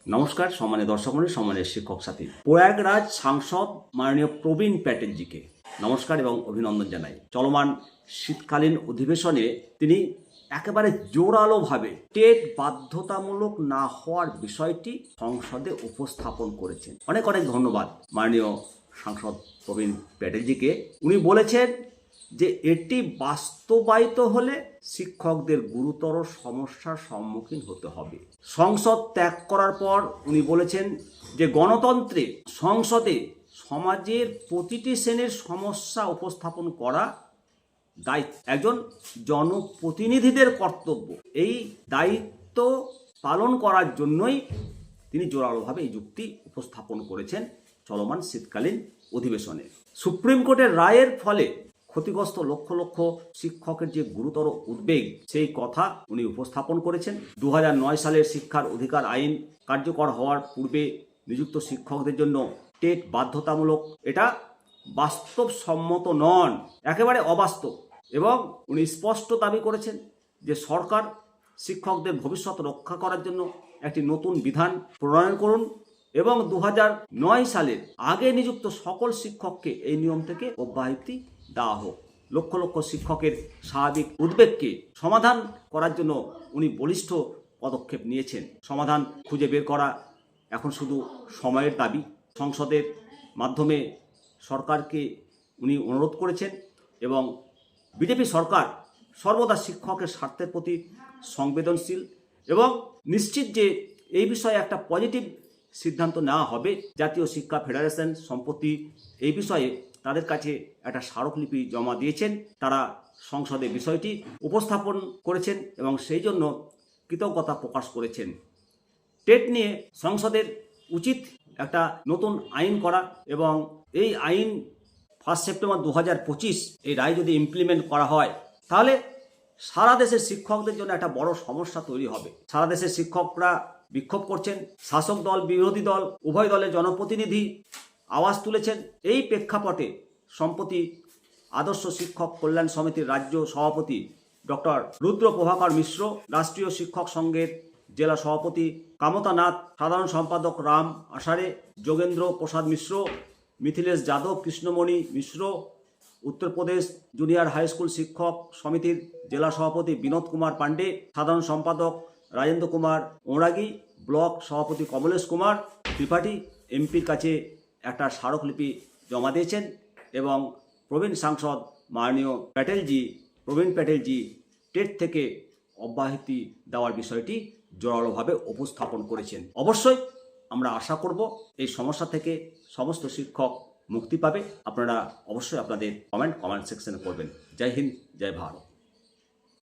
নমস্কার সম্মানীয় দর্শক মণ্ডলী, সম্মানীয় শিক্ষক সাথী। প্রয়াগরাজ সাংসদ মাননীয় প্রবীণ প্যাটেলজিকে নমস্কার এবং অভিনন্দন জানাই। চলমান শীতকালীন অধিবেশনে তিনি একেবারে জোরালোভাবে টেট বাধ্যতামূলক না হওয়ার বিষয়টি সংসদে উপস্থাপন করেছেন। অনেক অনেক ধন্যবাদ মাননীয় সাংসদ প্রবীণ প্যাটেলজিকে। উনি বলেছেন যে এটি বাস্তবায়িত হলে শিক্ষকদের গুরুতর সমস্যার সম্মুখীন হতে হবে। সংসদ ত্যাগ করার পর উনি বলেছেন যে গণতন্ত্রে সংসদে সমাজের প্রতিটি শ্রেণীর সমস্যা উপস্থাপন করা দায়িত্ব একজন জনপ্রতিনিধিদের কর্তব্য। এই দায়িত্ব পালন করার জন্যই তিনি জোরালোভাবে এই যুক্তি উপস্থাপন করেছেন চলমান শীতকালীন অধিবেশনে। সুপ্রিম কোর্টের রায়ের ফলে ক্ষতিগ্রস্ত লক্ষ লক্ষ শিক্ষকের যে গুরুতর উদ্বেগ, সেই কথা উনি উপস্থাপন করেছেন। 2009 সালের শিক্ষার অধিকার আইন কার্যকর হওয়ার পূর্বে নিযুক্ত শিক্ষকদের জন্য টেট বাধ্যতামূলক, এটা বাস্তবসম্মত নন, একেবারে অবাস্তব। এবং উনি স্পষ্ট দাবি করেছেন যে সরকার শিক্ষকদের ভবিষ্যৎ রক্ষা করার জন্য একটি নতুন বিধান প্রণয়ন করুন এবং 2009 সালের আগে নিযুক্ত সকল শিক্ষককে এই নিয়ম থেকে অব্যাহতি দেওয়া হোক। লক্ষ লক্ষ শিক্ষকের স্বাভাবিক উদ্বেগকে সমাধান করার জন্য উনি বলিষ্ঠ পদক্ষেপ নিয়েছেন। সমাধান খুঁজে বের করা এখন শুধু সময়ের দাবি। সংসদের মাধ্যমে সরকারকে উনি অনুরোধ করেছেন এবং বিজেপি সরকার সর্বদা শিক্ষকের স্বার্থের প্রতি সংবেদনশীল এবং নিশ্চিত যে এই বিষয়ে একটা পজিটিভ সিদ্ধান্ত নেওয়া হবে। জাতীয় শিক্ষা ফেডারেশন সম্প্রতি এই বিষয়ে তাদের কাছে একটা স্মারকলিপি জমা দিয়েছেন। তারা সংসদে বিষয়টি উপস্থাপন করেছেন এবং সেই জন্য কৃতজ্ঞতা প্রকাশ করেছেন। টেট নিয়ে সংসদের উচিত একটা নতুন আইন করা এবং এই আইন 1 সেপ্টেম্বর 2025 এই রায় যদি ইমপ্লিমেন্ট করা হয় তাহলে সারা দেশের শিক্ষকদের জন্য একটা বড় সমস্যা তৈরি হবে। সারা দেশের শিক্ষকরা বিক্ষোভ করছেন, শাসক দল বিরোধী দল উভয় দলের জনপ্রতিনিধি আওয়াজ তুলেছেন। এই প্রেক্ষাপটে সম্প্রতি আদর্শ শিক্ষক কল্যাণ সমিতির রাজ্য সভাপতি ডক্টর রুদ্র প্রভাকর মিশ্র, রাষ্ট্রীয় শিক্ষক সংঘের জেলা সভাপতি কামতা নাথ, সাধারণ সম্পাদক রাম আষাঢ়ে, যোগেন্দ্র প্রসাদ মিশ্র, মিথিলেশ যাদব, কৃষ্ণমণি মিশ্র, উত্তরপ্রদেশ জুনিয়র হাই স্কুল শিক্ষক সমিতির জেলা সভাপতি বিনোদ কুমার পাণ্ডে, সাধারণ সম্পাদক রাজেন্দ্র কুমার ওঁরাগি, ব্লক সভাপতি কমলেশ কুমার ত্রিপাঠী এমপির কাছে একটা স্মারকলিপি জমা দিয়েছেন এবং প্রবীণ সাংসদ মাননীয় প্রবীণ প্যাটেলজি টেট থেকে অব্যাহতি দেওয়ার বিষয়টি জোরালোভাবে উপস্থাপন করেছেন। অবশ্যই আমরা আশা করব এই সমস্যা থেকে সমস্ত শিক্ষক মুক্তি পাবে। আপনারা অবশ্যই আপনাদের কমেন্ট সেকশনে করবেন। জয় হিন্দ, জয় ভারত।